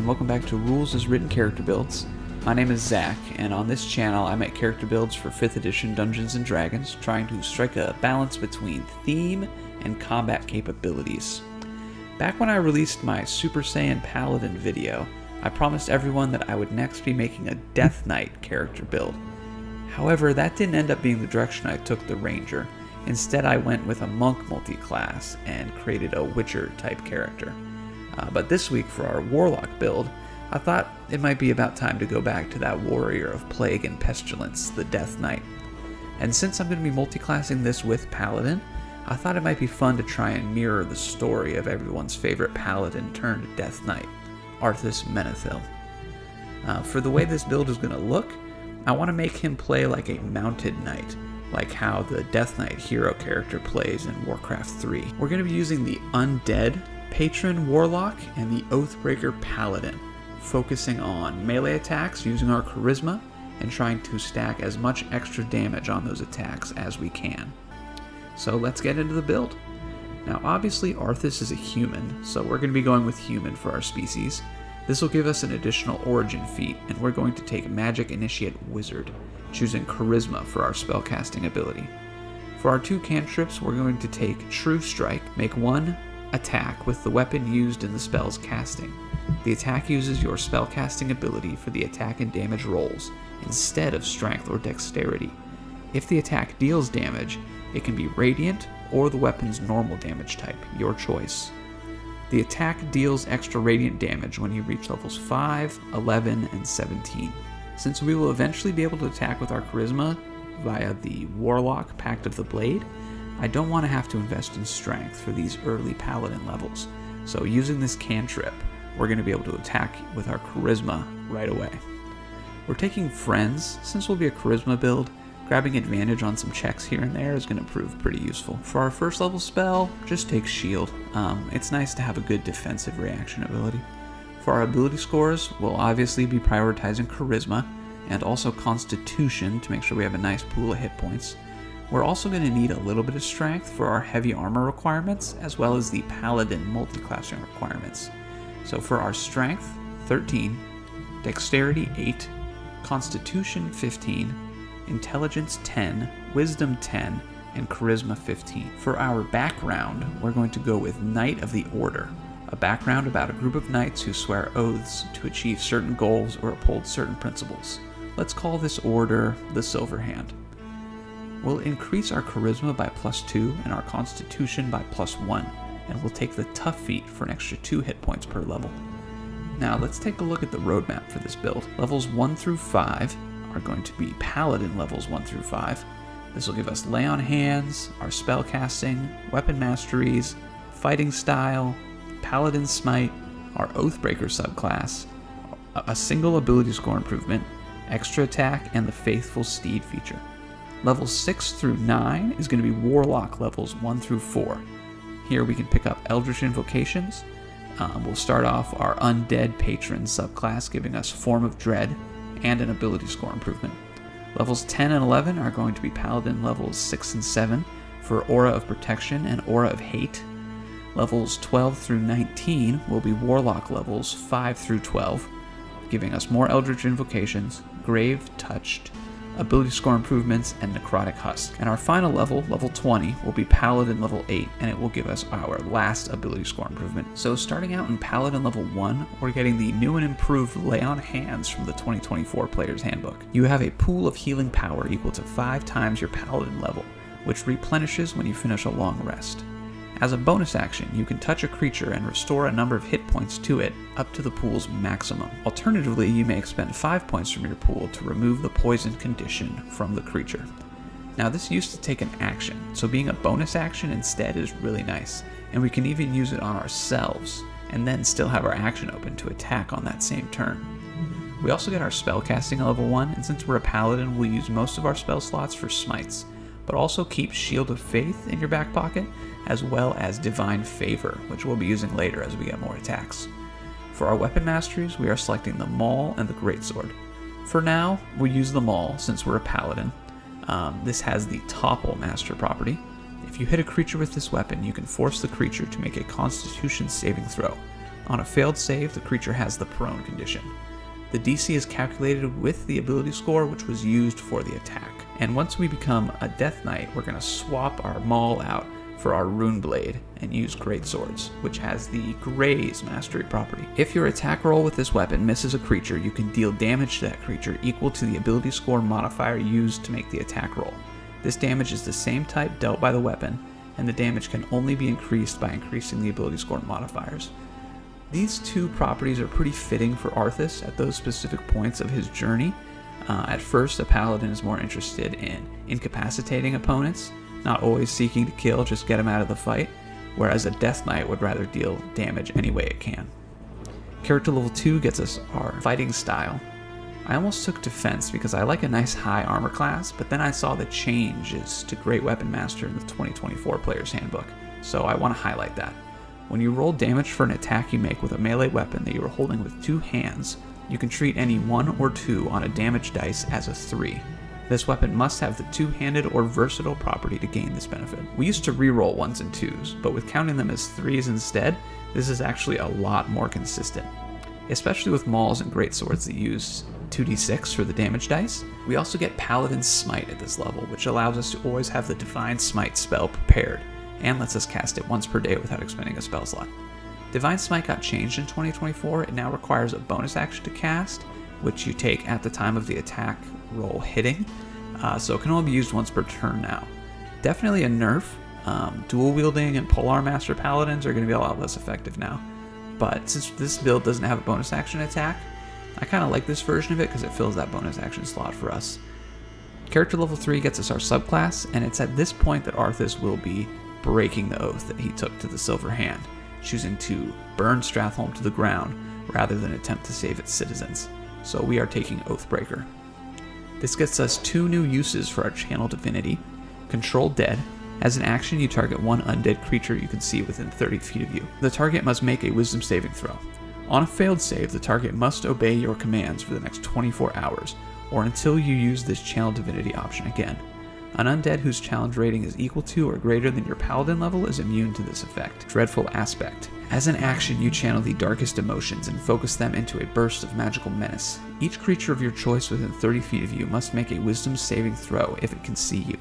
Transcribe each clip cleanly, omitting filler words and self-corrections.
and welcome back to Rules as Written Character Builds. My name is Zach, and on this channel I make character builds for 5th edition Dungeons & Dragons, trying to strike a balance between theme and combat capabilities. Back when I released my Super Saiyan Paladin video, I promised everyone that I would next be making a Deathknight character build. However, that didn't end up being the direction I took the Ranger. Instead, I went with a monk multiclass and created a Witcher type character. But this week for our Warlock build, I thought it might be about time to go back to that warrior of plague and pestilence, the Deathknight. And since I'm going to be multiclassing this with Paladin, I thought it might be fun to try and mirror the story of everyone's favorite Paladin turned Deathknight, Arthas Menethil. For the way this build is going to look, I want to make him play like a mounted knight, like how the Deathknight hero character plays in Warcraft 3. We're going to be using the Undead Patron Warlock and the Oathbreaker Paladin, focusing on melee attacks using our charisma and trying to stack as much extra damage on those attacks as we can. So let's get into the build. Now obviously Arthas is a human, so we're going to be going with human for our species. This will give us an additional origin feat, and we're going to take Magic Initiate Wizard, choosing charisma for our spellcasting ability. For our 2 cantrips, we're going to take True Strike, make 1 attack with the weapon used in the spell's casting. The attack uses your spellcasting ability for the attack and damage rolls instead of strength or dexterity. If the attack deals damage, it can be radiant or the weapon's normal damage type, your choice. The attack deals extra radiant damage when you reach levels 5, 11, and 17. Since we will eventually be able to attack with our charisma via the Warlock Pact of the Blade, I don't want to have to invest in strength for these early paladin levels, so using this cantrip, we're going to be able to attack with our charisma right away. We're taking friends, since we'll be a charisma build, grabbing advantage on some checks here and there is going to prove pretty useful. For our first level spell, just take shield. It's nice to have a good defensive reaction ability. For our ability scores, we'll obviously be prioritizing charisma and also constitution to make sure we have a nice pool of hit points. We're also going to need a little bit of strength for our heavy armor requirements, as well as the paladin multiclassing requirements. So for our strength, 13, dexterity 8, constitution 15, intelligence 10, wisdom 10, and charisma 15. For our background, we're going to go with Knight of the Order, a background about a group of knights who swear oaths to achieve certain goals or uphold certain principles. Let's call this order the Silver Hand. We'll increase our charisma by +2 and our constitution by +1, and we'll take the tough feat for an extra 2 hit points per level. Now let's take a look at the roadmap for this build. Levels 1 through 5 are going to be Paladin levels 1 through 5. This will give us Lay on Hands, our spellcasting, weapon masteries, fighting style, Paladin Smite, our Oathbreaker subclass, a single ability score improvement, extra attack, and the Faithful Steed feature. Levels 6 through 9 is going to be Warlock levels 1 through 4. Here we can pick up Eldritch Invocations. We'll start off our Undead Patron subclass, giving us Form of Dread and an ability score improvement. Levels 10 and 11 are going to be Paladin levels 6 and 7 for Aura of Protection and Aura of Hate. Levels 12 through 19 will be Warlock levels 5 through 12, giving us more Eldritch Invocations, Grave Touched, ability score improvements, and Necrotic Husk. And our final level, level 20, will be Paladin level 8, and it will give us our last ability score improvement. So starting out in Paladin level 1, we're getting the new and improved Lay on Hands from the 2024 Player's Handbook. You have a pool of healing power equal to 5 times your Paladin level, which replenishes when you finish a long rest. As a bonus action, you can touch a creature and restore a number of hit points to it up to the pool's maximum. Alternatively, you may expend 5 points from your pool to remove the poison condition from the creature. Now this used to take an action, so being a bonus action instead is really nice, and we can even use it on ourselves, and then still have our action open to attack on that same turn. We also get our spellcasting at level 1, and since we're a paladin, we'll use most of our spell slots for smites, but also keep Shield of Faith in your back pocket, as well as Divine Favor, which we'll be using later as we get more attacks. For our weapon masteries, we are selecting the Maul and the Greatsword. For now, we'll use the Maul since we're a paladin. This has the Topple Master property. If you hit a creature with this weapon, you can force the creature to make a Constitution saving throw. On a failed save, the creature has the prone condition. The DC is calculated with the ability score which was used for the attack. And once we become a Deathknight, we're going to swap our Maul out for our Rune-Blade and use Greatswords, which has the Graze Mastery property. If your attack roll with this weapon misses a creature, you can deal damage to that creature equal to the ability score modifier used to make the attack roll. This damage is the same type dealt by the weapon, and the damage can only be increased by increasing the ability score modifiers. These two properties are pretty fitting for Arthas at those specific points of his journey. At first, a Paladin is more interested in incapacitating opponents, not always seeking to kill, just get them out of the fight, whereas a Deathknight would rather deal damage any way it can. Character level 2 gets us our fighting style. I almost took defense because I like a nice high armor class, but then I saw the changes to Great Weapon Master in the 2024 Player's Handbook, so I want to highlight that. When you roll damage for an attack you make with a melee weapon that you are holding with 2 hands, you can treat any 1 or 2 on a damage dice as a 3. This weapon must have the 2-handed or versatile property to gain this benefit. We used to reroll 1s and 2s, but with counting them as 3s instead, this is actually a lot more consistent. Especially with Mauls and Greatswords that use 2d6 for the damage dice. We also get Paladin's Smite at this level, which allows us to always have the Divine Smite spell prepared, and lets us cast it once per day without expending a spell slot. Divine Smite got changed in 2024. It now requires a bonus action to cast, which you take at the time of the attack roll hitting, so it can only be used once per turn now. Definitely a nerf. Dual wielding and Polar Master Paladins are going to be a lot less effective now, but since this build doesn't have a bonus action attack, I kind of like this version of it because it fills that bonus action slot for us. Character level 3 gets us our subclass, and it's at this point that Arthas will be breaking the oath that he took to the Silver Hand, choosing to burn Stratholme to the ground rather than attempt to save its citizens. So we are taking Oathbreaker. This gets us 2 new uses for our channel divinity. Control Dead. As an action, you target 1 undead creature you can see within 30 feet of you. The target must make a wisdom saving throw. On a failed save, the target must obey your commands for the next 24 hours, or until you use this channel divinity option again. An undead whose challenge rating is equal to or greater than your paladin level is immune to this effect. Dreadful Aspect. As an action, you channel the darkest emotions and focus them into a burst of magical menace. Each creature of your choice within 30 feet of you must make a wisdom saving throw if it can see you.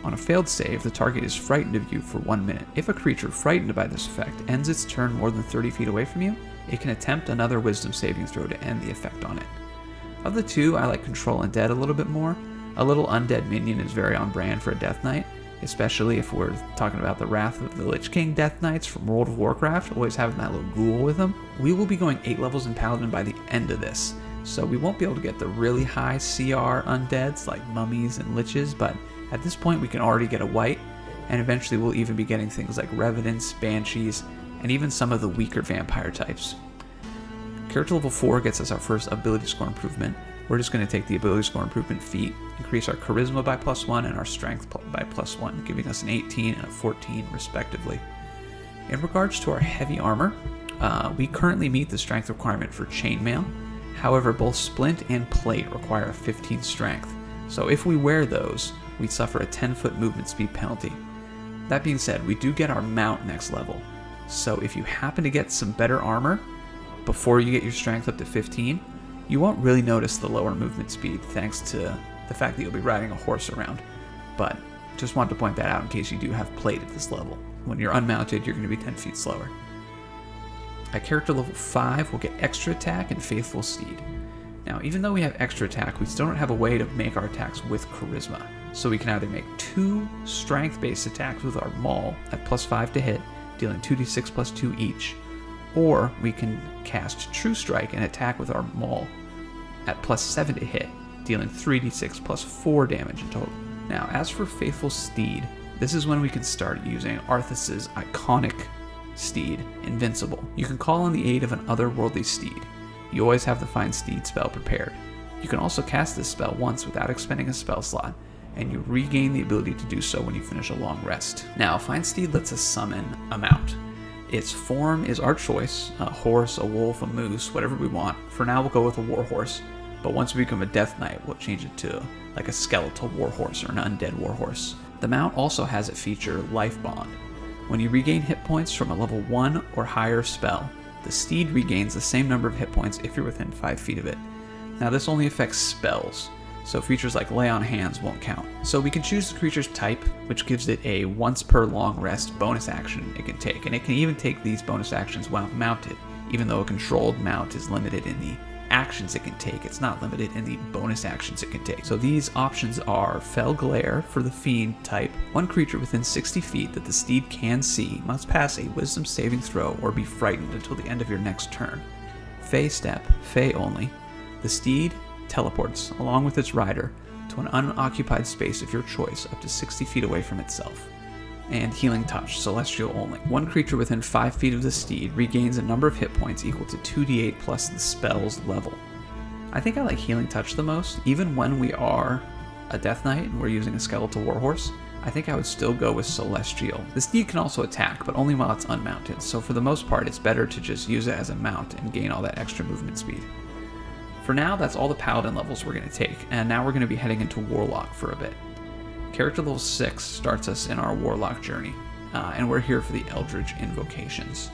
On a failed save, the target is frightened of you for 1 minute. If a creature frightened by this effect ends its turn more than 30 feet away from you, it can attempt another wisdom saving throw to end the effect on it. Of the two, I like Control Undead a little bit more. A little undead minion is very on brand for a Deathknight, especially if we're talking about the Wrath of the Lich King Deathknights from World of Warcraft, always having that little ghoul with them. We will be going 8 levels in Paladin by the end of this, so we won't be able to get the really high CR undeads like mummies and liches, but at this point we can already get a white, and eventually we'll even be getting things like Revenants, Banshees, and even some of the weaker vampire types. Character level 4 gets us our first ability score improvement. We're just going to take the ability score improvement feat, increase our charisma by +1 and our strength by +1, giving us an 18 and a 14 respectively. In regards to our heavy armor, we currently meet the strength requirement for chainmail. However, both splint and plate require a 15 strength, so if we wear those, we suffer a 10-foot movement speed penalty. That being said, we do get our mount next level, so if you happen to get some better armor before you get your strength up to 15, you won't really notice the lower movement speed thanks to the fact that you'll be riding a horse around. But just wanted to point that out in case you do have plate at this level. When you're unmounted, you're going to be 10 feet slower. At character level 5, we'll get extra attack and Faithful Steed. Now, even though we have extra attack, we still don't have a way to make our attacks with charisma. So we can either make 2 strength-based attacks with our Maul at +5 to hit, dealing 2d6 + 2 each, or we can cast True Strike and attack with our Maul at +7 to hit, dealing 3d6 + 4 damage in total. Now, as for Faithful Steed, this is when we can start using Arthas' iconic steed, Invincible. You can call on the aid of an otherworldly steed. You always have the Find Steed spell prepared. You can also cast this spell once without expending a spell slot, and you regain the ability to do so when you finish a long rest. Now, Find Steed lets us summon a mount. Its form is our choice, a horse, a wolf, a moose, whatever we want. For now, we'll go with a warhorse, but once we become a Deathknight, we'll change it to like a skeletal warhorse or an undead warhorse. The mount also has a feature, Life Bond. When you regain hit points from a level 1 or higher spell, The steed regains the same number of hit points if you're within 5 feet of it. Now this only affects spells, so features like Lay on Hands won't count. So we can choose the creature's type, which gives it a once per long rest bonus action it can take, and it can even take these bonus actions while mounted, even though a controlled mount is limited in the actions it can take. It's not limited in the bonus actions it can take. So these options are Fell Glare for the Fiend type. One creature within 60 feet that the steed can see must pass a Wisdom saving throw or be frightened until the end of your next turn. Fey Step, Fey only. The steed teleports, along with its rider, to an unoccupied space of your choice up to 60 feet away from itself. And Healing Touch, Celestial only. One creature within 5 feet of the steed regains a number of hit points equal to 2d8 plus the spell's level. I think I like Healing Touch the most. Even when we are a Deathknight and we're using a Skeletal Warhorse, I think I would still go with Celestial. The steed can also attack, but only while it's unmounted, so for the most part it's better to just use it as a mount and gain all that extra movement speed. For now, that's all the Paladin levels we're going to take, and now we're going to be heading into Warlock for a bit. Character level 6 starts us in our Warlock journey, and we're here for the Eldritch Invocations.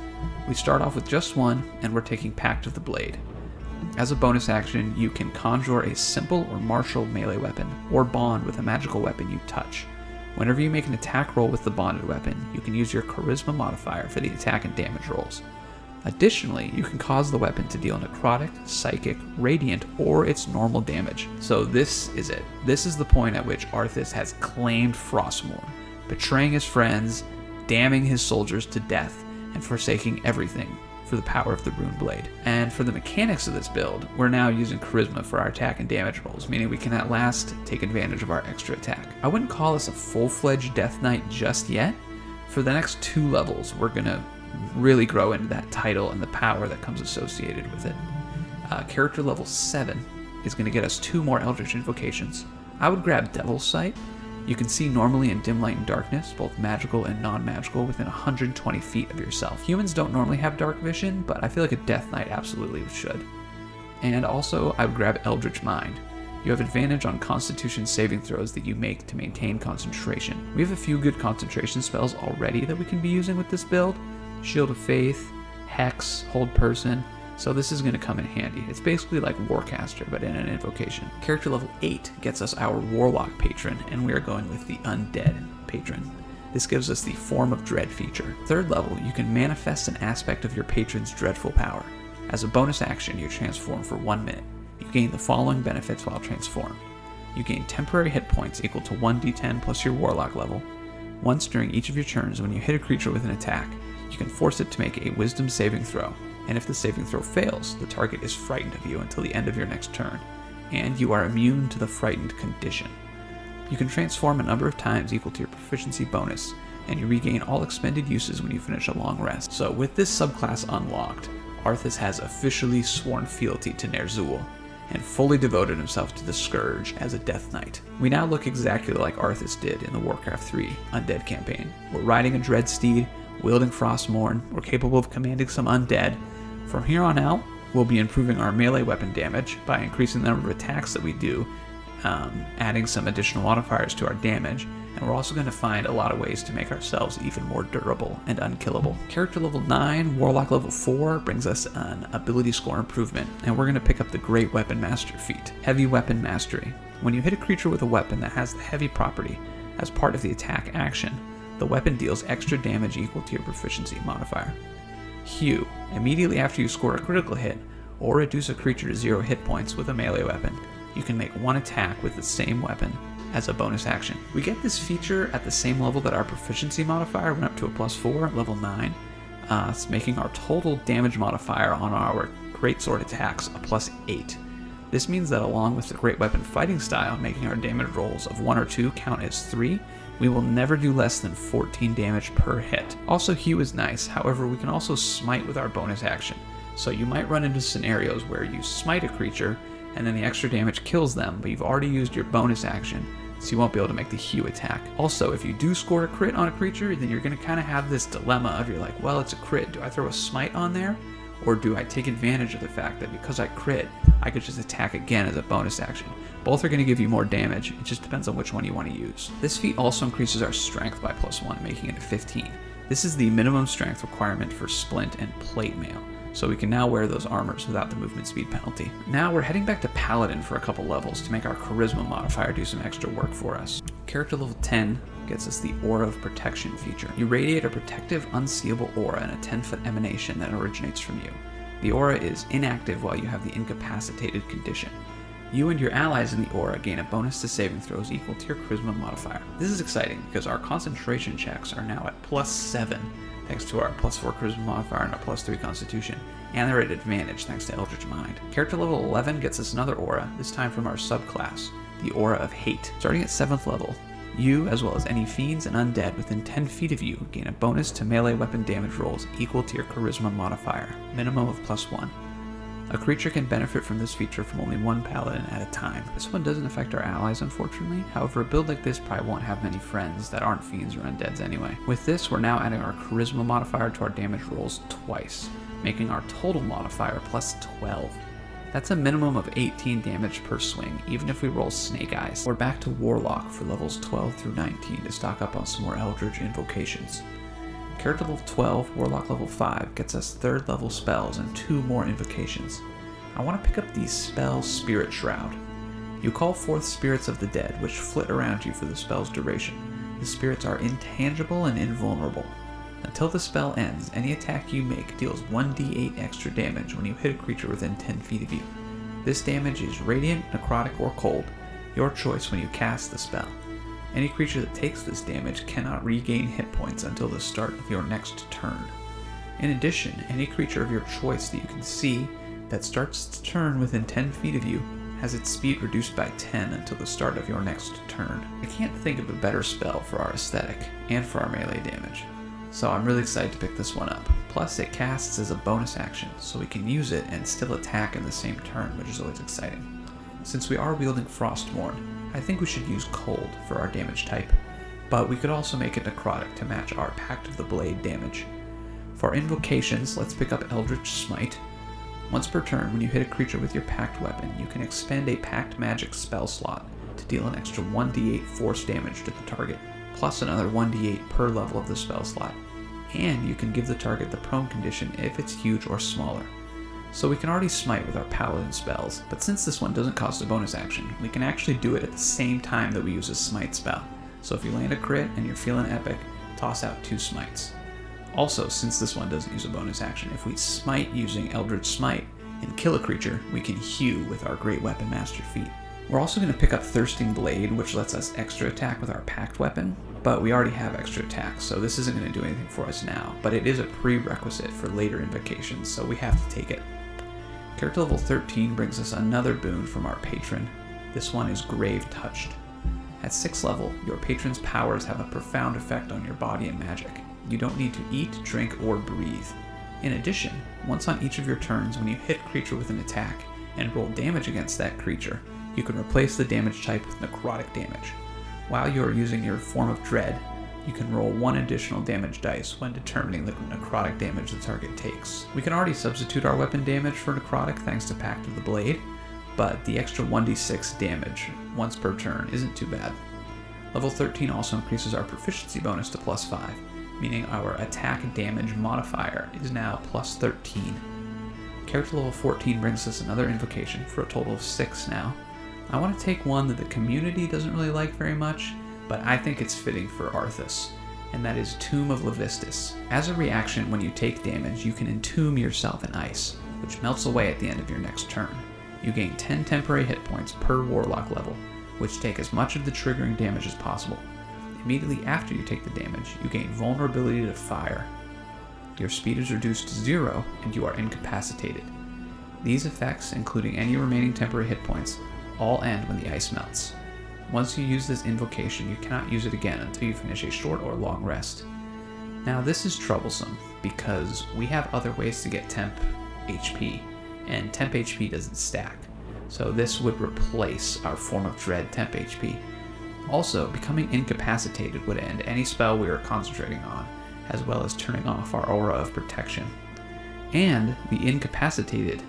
We start off with just one, and we're taking Pact of the Blade. As a bonus action, you can conjure a simple or martial melee weapon, or bond with a magical weapon you touch. Whenever you make an attack roll with the bonded weapon, you can use your Charisma modifier for the attack and damage rolls. Additionally, you can cause the weapon to deal necrotic, psychic, radiant, or its normal damage. So this is it. This is the point at which Arthas has claimed Frostmourne, betraying his friends, damning his soldiers to death, and forsaking everything for the power of the Rune-Blade. And for the mechanics of this build, we're now using Charisma for our attack and damage rolls, meaning we can at last take advantage of our extra attack. I wouldn't call this a full-fledged Deathknight just yet. For the next 2 levels, we're gonna really grow into that title and the power that comes associated with it. Character level 7 is going to get us 2 more Eldritch Invocations. I would grab Devil's Sight. You can see normally in dim light and darkness, both magical and non-magical, within 120 feet of yourself. Humans don't normally have dark vision, but I feel like a Deathknight absolutely should. And also, I would grab Eldritch Mind. You have advantage on Constitution saving throws that you make to maintain concentration. We have a few good concentration spells already that we can be using with this build. Shield of Faith, Hex, Hold Person, so this is going to come in handy. It's basically like Warcaster, but in an invocation. Character level 8 gets us our Warlock Patron, and we are going with the Undead Patron. This gives us the Form of Dread feature. 3rd level, you can manifest an aspect of your patron's dreadful power. As a bonus action, you transform for 1 minute. You gain the following benefits while transformed. You gain temporary hit points equal to 1d10 plus your Warlock level. Once during each of your turns, when you hit a creature with an attack, you can force it to make a Wisdom saving throw, and if the saving throw fails, the target is frightened of you until the end of your next turn, and you are immune to the frightened condition. You can transform a number of times equal to your proficiency bonus, and you regain all expended uses when you finish a long rest. So with this subclass unlocked, Arthas has officially sworn fealty to Ner'zhul, and fully devoted himself to the Scourge as a Deathknight. We now look exactly like Arthas did in the Warcraft 3 Undead campaign. We're riding a Dread Steed, wielding Frostmourne, we're capable of commanding some undead. From here on out, we'll be improving our melee weapon damage by increasing the number of attacks that we do, adding some additional modifiers to our damage, and we're also going to find a lot of ways to make ourselves even more durable and unkillable. Character level 9, Warlock level 4 brings us an ability score improvement, and we're going to pick up the Great Weapon Master feat, Heavy Weapon Mastery. When you hit a creature with a weapon that has the heavy property as part of the attack action, the weapon deals extra damage equal to your proficiency modifier. Hew. Immediately after you score a critical hit, or reduce a creature to 0 hit points with a melee weapon, you can make 1 attack with the same weapon as a bonus action. We get this feature at the same level that our proficiency modifier went up to a +4 at level 9, making our total damage modifier on our greatsword attacks a +8. This means that along with the Great Weapon fighting style, making our damage rolls of 1 or 2 count as 3, we will never do less than 14 damage per hit. Also, Hew is nice, however we can also smite with our bonus action. So you might run into scenarios where you smite a creature and then the extra damage kills them, but you've already used your bonus action, so you won't be able to make the Hew attack. Also, if you do score a crit on a creature, then you're going to kind of have this dilemma of you're like, well, it's a crit, do I throw a smite on there? Or do I take advantage of the fact that because I crit, I could just attack again as a bonus action? Both are going to give you more damage, it just depends on which one you want to use. This feat also increases our strength by +1, making it a 15. This is the minimum strength requirement for splint and plate mail, so we can now wear those armors without the movement speed penalty. Now we're heading back to Paladin for a couple levels to make our Charisma modifier do some extra work for us. Character level 10 gets us the Aura of Protection feature. You radiate a protective, unseeable aura in a 10-foot emanation that originates from you. The aura is inactive while you have the incapacitated condition. You and your allies in the aura gain a bonus to saving throws equal to your Charisma modifier. This is exciting because our concentration checks are now at +7 thanks to our +4 Charisma modifier and our +3 Constitution, and they're at advantage thanks to Eldritch Mind. Character level 11 gets us another aura, this time from our subclass, the Aura of Hate. Starting at 7th level, you, as well as any fiends and undead within 10 feet of you, gain a bonus to melee weapon damage rolls equal to your Charisma modifier, minimum of +1. A creature can benefit from this feature from only one paladin at a time. This one doesn't affect our allies, unfortunately. However, a build like this probably won't have many friends that aren't fiends or undeads anyway. With this, we're now adding our Charisma modifier to our damage rolls twice, making our total modifier +12. That's a minimum of 18 damage per swing, even if we roll Snake Eyes. We're back to Warlock for levels 12 through 19 to stock up on some more Eldritch invocations. Character level 12, Warlock level 5 gets us 3rd level spells and 2 more invocations. I want to pick up the spell Spirit Shroud. You call forth spirits of the dead, which flit around you for the spell's duration. The spirits are intangible and invulnerable. Until the spell ends, any attack you make deals 1d8 extra damage when you hit a creature within 10 feet of you. This damage is radiant, necrotic, or cold, your choice when you cast the spell. Any creature that takes this damage cannot regain hit points until the start of your next turn. In addition, any creature of your choice that you can see that starts its turn within 10 feet of you has its speed reduced by 10 until the start of your next turn. I can't think of a better spell for our aesthetic and for our melee damage, so I'm really excited to pick this one up. Plus, it casts as a bonus action, so we can use it and still attack in the same turn, which is always exciting. Since we are wielding Frostmourne, I think we should use Cold for our damage type, but we could also make it Necrotic to match our Pact of the Blade damage. For invocations, let's pick up Eldritch Smite. Once per turn, when you hit a creature with your Pact weapon, you can expend a Pact Magic spell slot to deal an extra 1d8 force damage to the target, plus another 1d8 per level of the spell slot. And you can give the target the prone condition if it's huge or smaller. So we can already smite with our paladin spells, but since this one doesn't cost a bonus action, we can actually do it at the same time that we use a smite spell. So if you land a crit and you're feeling epic, toss out 2 smites. Also, since this one doesn't use a bonus action, if we smite using Eldritch Smite and kill a creature, we can hew with our Great Weapon Master feat. We're also going to pick up Thirsting Blade, which lets us extra attack with our Pact weapon, but we already have extra attack, so this isn't going to do anything for us now, but it is a prerequisite for later invocations, so we have to take it. Character level 13 brings us another boon from our patron. This one is Grave Touched. At 6th level, your patron's powers have a profound effect on your body and magic. You don't need to eat, drink, or breathe. In addition, once on each of your turns when you hit a creature with an attack and roll damage against that creature, you can replace the damage type with Necrotic Damage. While you are using your Form of Dread, you can roll 1 additional damage dice when determining the necrotic damage the target takes. We can already substitute our weapon damage for necrotic thanks to Pact of the Blade, but the extra 1d6 damage once per turn isn't too bad. Level 13 also increases our proficiency bonus to +5, meaning our attack damage modifier is now +13. Character level 14 brings us another invocation for a total of 6 now. I want to take one that the community doesn't really like very much, but I think it's fitting for Arthas, and that is Tomb of Levistus. As a reaction, when you take damage, you can entomb yourself in ice, which melts away at the end of your next turn. You gain 10 temporary hit points per Warlock level, which take as much of the triggering damage as possible. Immediately after you take the damage, you gain vulnerability to fire. Your speed is reduced to 0, and you are incapacitated. These effects, including any remaining temporary hit points, all end when the ice melts. Once you use this invocation, you cannot use it again until you finish a short or long rest. Now this is troublesome, because we have other ways to get temp HP, and temp HP doesn't stack, so this would replace our Form of Dread temp HP. Also, becoming incapacitated would end any spell we are concentrating on, as well as turning off our Aura of Protection. And the incapacitated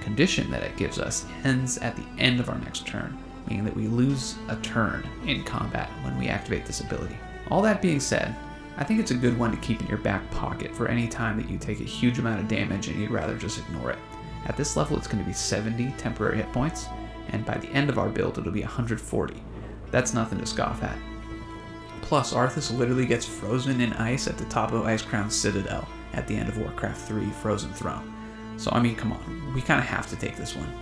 condition that it gives us ends at the end of our next turn, meaning that we lose a turn in combat when we activate this ability. All that being said, I think it's a good one to keep in your back pocket for any time that you take a huge amount of damage and you'd rather just ignore it. At this level it's going to be 70 temporary hit points, and by the end of our build it'll be 140. That's nothing to scoff at. Plus, Arthas literally gets frozen in ice at the top of Icecrown Citadel at the end of Warcraft 3 Frozen Throne. So I mean, come on, we kind of have to take this one.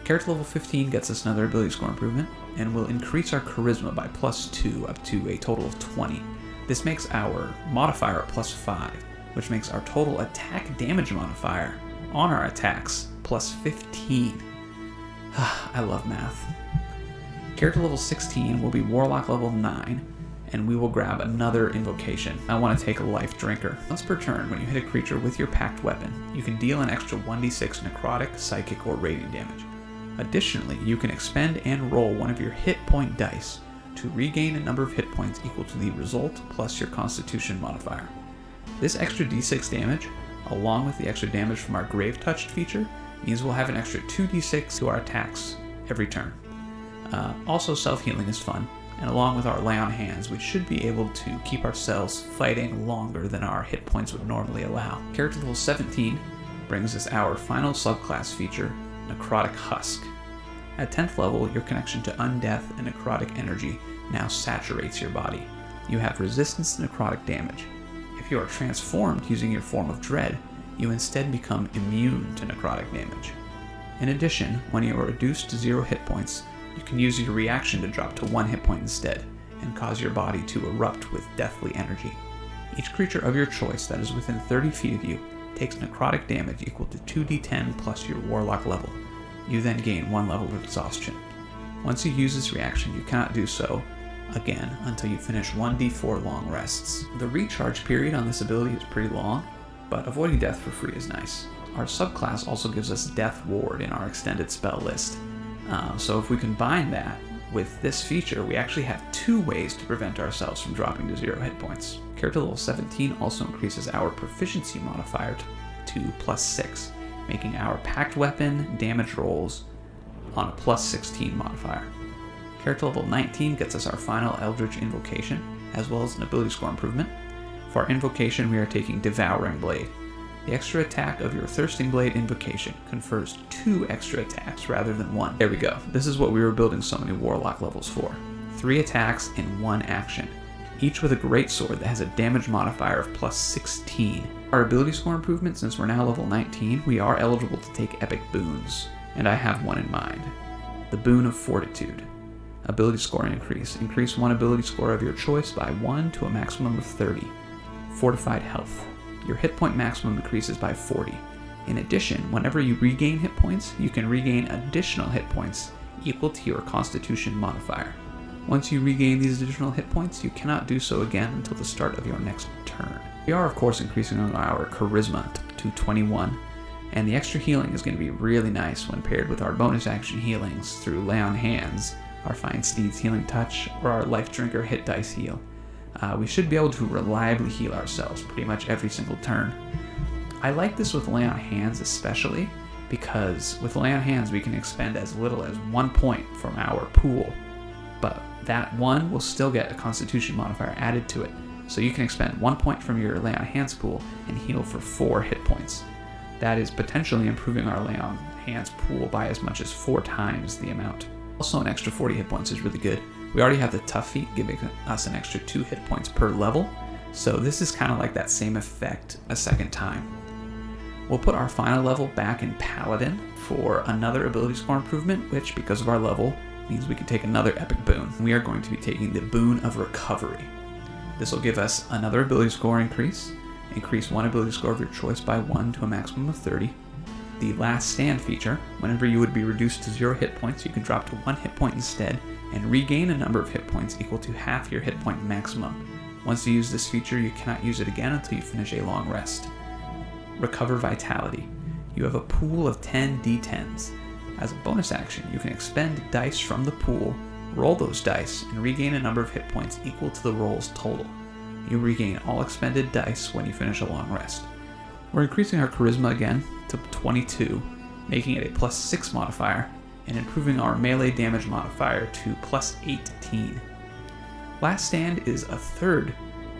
Character level 15 gets us another ability score improvement, and will increase our charisma by +2 up to a total of 20. This makes our modifier a +5, which makes our total attack damage modifier on our attacks +15. I love math. Character level 16 will be Warlock level 9, and we will grab another invocation. I want to take a Life Drinker. Once per turn, when you hit a creature with your packed weapon, you can deal an extra 1d6 necrotic, psychic, or radiant damage. Additionally, you can expend and roll one of your hit point dice to regain a number of hit points equal to the result plus your Constitution modifier. This extra d6 damage, along with the extra damage from our Grave Touched feature, means we'll have an extra 2d6 to our attacks every turn. Also, self-healing is fun, and along with our Lay on Hands, we should be able to keep ourselves fighting longer than our hit points would normally allow. Character level 17 brings us our final subclass feature, Necrotic Husk. At 10th level, your connection to undeath and necrotic energy now saturates your body. You have resistance to necrotic damage. If you are transformed using your form of dread, you instead become immune to necrotic damage. In addition, when you are reduced to 0 hit points, you can use your reaction to drop to 1 hit point instead, and cause your body to erupt with deathly energy. Each creature of your choice that is within 30 feet of you takes necrotic damage equal to 2d10 plus your warlock level. You then gain 1 level of exhaustion. Once you use this reaction, you cannot do so again until you finish 1d4 long rests. The recharge period on this ability is pretty long, but avoiding death for free is nice. Our subclass also gives us Death Ward in our extended spell list. So if we combine that with this feature, we actually have 2 ways to prevent ourselves from dropping to 0 hit points. Character level 17 also increases our proficiency modifier to +6, making our packed weapon damage rolls on a +16 modifier. Character level 19 gets us our final Eldritch Invocation, as well as an ability score improvement. For our invocation, we are taking Devouring Blade. The extra attack of your Thirsting Blade invocation confers 2 extra attacks rather than 1. There we go. This is what we were building so many Warlock levels for. 3 attacks in 1 action, each with a greatsword that has a damage modifier of +16. Our ability score improvement, since we're now level 19, we are eligible to take epic boons, and I have one in mind. The Boon of Fortitude. Ability score increase. Increase 1 ability score of your choice by 1 to a maximum of 30. Fortified Health. Your hit point maximum increases by 40. In addition, whenever you regain hit points, you can regain additional hit points equal to your Constitution modifier. Once you regain these additional hit points, you cannot do so again until the start of your next turn. We are of course increasing our Charisma to 21, and the extra healing is going to be really nice when paired with our bonus action healings through Lay on Hands, our Fine Steed's Healing Touch, or our Life Drinker Hit Dice Heal. We should be able to reliably heal ourselves pretty much every single turn. I like this with Lay on Hands especially, because with Lay on Hands we can expend as little as 1 point from our pool, but that 1 will still get a Constitution modifier added to it, so you can expend 1 point from your Lay on Hands pool and heal for 4 hit points. That is potentially improving our Lay on Hands pool by as much as 4 times the amount. Also, an extra 40 hit points is really good. We already have the Tough Feat giving us an extra 2 hit points per level, so this is kind of like that same effect a second time. We'll put our final level back in Paladin for another ability score improvement, which, because of our level, means we can take another epic boon. We are going to be taking the Boon of Recovery. This will give us another ability score increase 1 ability score of your choice by 1 to a maximum of 30. The Last Stand feature, whenever you would be reduced to 0 hit points, you can drop to 1 hit point instead, and regain a number of hit points equal to half your hit point maximum. Once you use this feature, you cannot use it again until you finish a long rest. Recover Vitality. You have a pool of 10 d10s. As a bonus action, you can expend dice from the pool, roll those dice, and regain a number of hit points equal to the roll's total. You regain all expended dice when you finish a long rest. We're increasing our Charisma again to 22, making it a +6 modifier, and improving our melee damage modifier to +18. Last Stand is a 3rd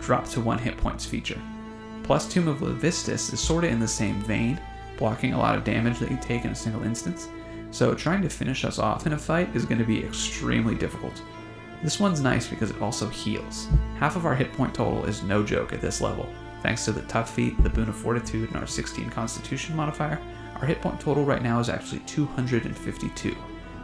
drop to 1 hit points feature. Plus Tomb of Levistus is sorta in the same vein, blocking a lot of damage that you take in a single instance, so trying to finish us off in a fight is going to be extremely difficult. This one's nice because it also heals. Half of our hit point total is no joke at this level. Thanks to the tough feat, the Boon of Fortitude, and our 16 Constitution modifier, our hit point total right now is actually 252,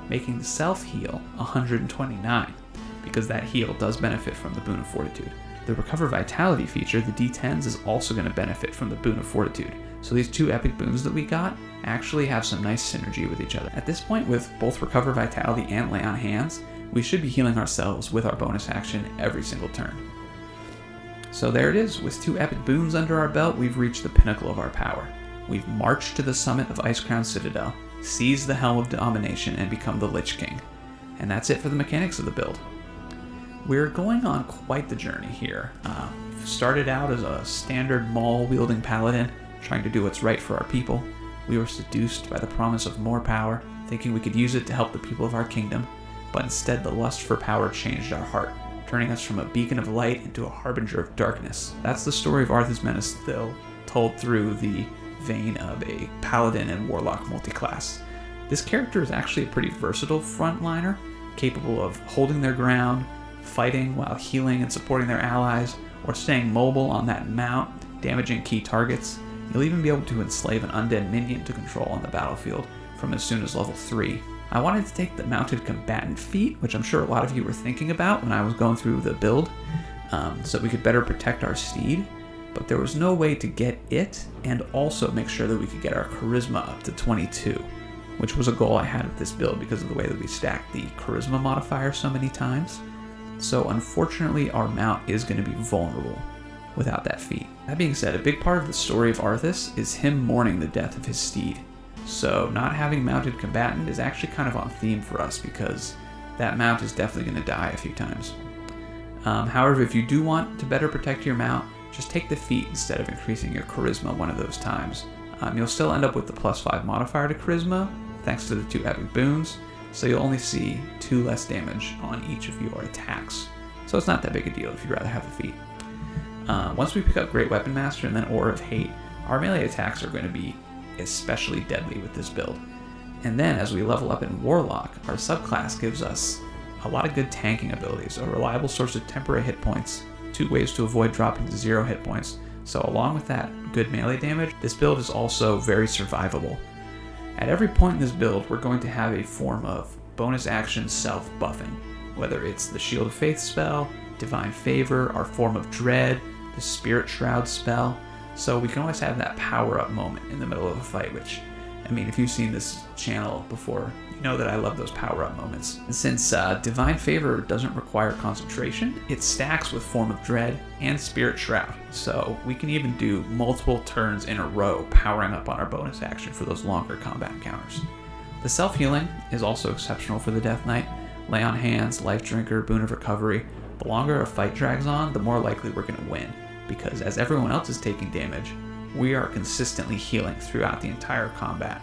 making the self-heal 129, because that heal does benefit from the Boon of Fortitude. The Recover Vitality feature, the D10s, is also going to benefit from the Boon of Fortitude, so these 2 epic boons that we got actually have some nice synergy with each other. At this point, with both Recover Vitality and Lay on Hands, we should be healing ourselves with our bonus action every single turn. So there it is, with 2 epic boons under our belt, we've reached the pinnacle of our power. We've marched to the summit of Icecrown Citadel, seized the Helm of Domination, and become the Lich King. And that's it for the mechanics of the build. We're going on quite the journey here. Started out as a standard maul-wielding paladin, trying to do what's right for our people. We were seduced by the promise of more power, thinking we could use it to help the people of our kingdom, but instead the lust for power changed our heart, turning us from a beacon of light into a harbinger of darkness. That's the story of Arthas Menethil, told through the vein of a paladin and warlock multiclass. This character is actually a pretty versatile frontliner, capable of holding their ground, fighting while healing and supporting their allies, or staying mobile on that mount, damaging key targets. You'll even be able to enslave an undead minion to control on the battlefield from as soon as level 3. I wanted to take the mounted combatant feat, which I'm sure a lot of you were thinking about when I was going through the build, so we could better protect our steed, but there was no way to get it and also make sure that we could get our charisma up to 22, which was a goal I had with this build because of the way that we stacked the charisma modifier so many times. So unfortunately, our mount is going to be vulnerable without that feat. That being said, a big part of the story of Arthas is him mourning the death of his steed. So not having mounted combatant is actually kind of on theme for us because that mount is definitely going to die a few times. However, if you do want to better protect your mount, just take the feat instead of increasing your charisma one of those times. You'll still end up with the +5 modifier to charisma, thanks to the 2 epic boons, so you'll only see 2 less damage on each of your attacks. So it's not that big a deal if you'd rather have the feat. Once we pick up Great Weapon Master and then Aura of Hate, our melee attacks are going to be especially deadly with this build. And then as we level up in Warlock, our subclass gives us a lot of good tanking abilities, a reliable source of temporary hit points, 2 ways to avoid dropping to 0 hit points. So along with that good melee damage, this build is also very survivable. At every point in this build, we're going to have a form of bonus action self-buffing, whether it's the Shield of Faith spell, Divine Favor, our form of Dread, the Spirit Shroud spell, so we can always have that power-up moment in the middle of a fight, which, I mean, if you've seen this channel before, you know that I love those power-up moments. And since Divine Favor doesn't require concentration, it stacks with Form of Dread and Spirit Shroud, so we can even do multiple turns in a row powering up on our bonus action for those longer combat encounters. The self-healing is also exceptional for the Deathknight. Lay on Hands, Life Drinker, Boon of Recovery. The longer a fight drags on, the more likely we're going to win, because as everyone else is taking damage, we are consistently healing throughout the entire combat.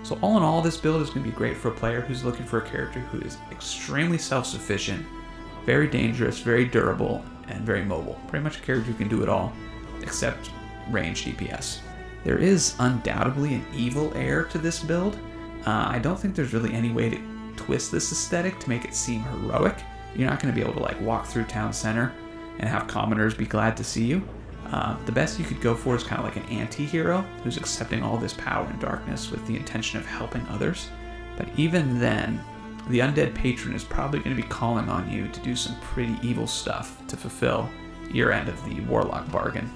So all in all, this build is going to be great for a player who's looking for a character who is extremely self-sufficient, very dangerous, very durable, and very mobile. Pretty much a character who can do it all, except ranged DPS. There is undoubtedly an evil air to this build. I don't think there's really any way to twist this aesthetic to make it seem heroic. You're not going to be able to like walk through town center and have commoners be glad to see you. The best you could go for is kind of like an anti-hero who's accepting all this power and darkness with the intention of helping others. But even then, the Undead Patron is probably going to be calling on you to do some pretty evil stuff to fulfill your end of the Warlock bargain.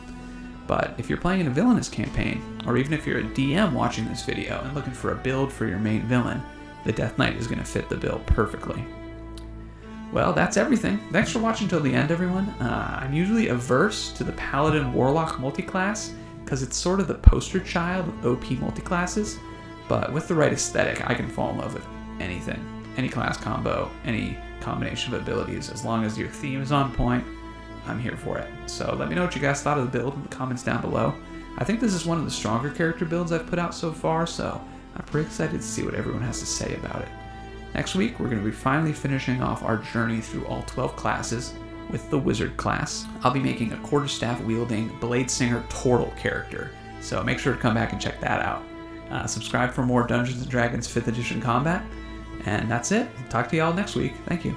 But if you're playing in a villainous campaign, or even if you're a DM watching this video and looking for a build for your main villain, the Deathknight is going to fit the bill perfectly. Well, that's everything. Thanks for watching till the end, everyone. I'm usually averse to the Paladin Warlock multiclass because it's sort of the poster child of OP multiclasses, but with the right aesthetic, I can fall in love with anything. Any class combo, any combination of abilities, as long as your theme is on point, I'm here for it. So let me know what you guys thought of the build in the comments down below. I think this is one of the stronger character builds I've put out so far, so I'm pretty excited to see what everyone has to say about it. Next week, we're going to be finally finishing off our journey through all 12 classes, with the Wizard class. I'll be making a quarterstaff wielding Bladesinging Tortle character, so make sure to come back and check that out. Subscribe for more Dungeons & Dragons 5th edition combat, and that's it. Talk to y'all next week. Thank you.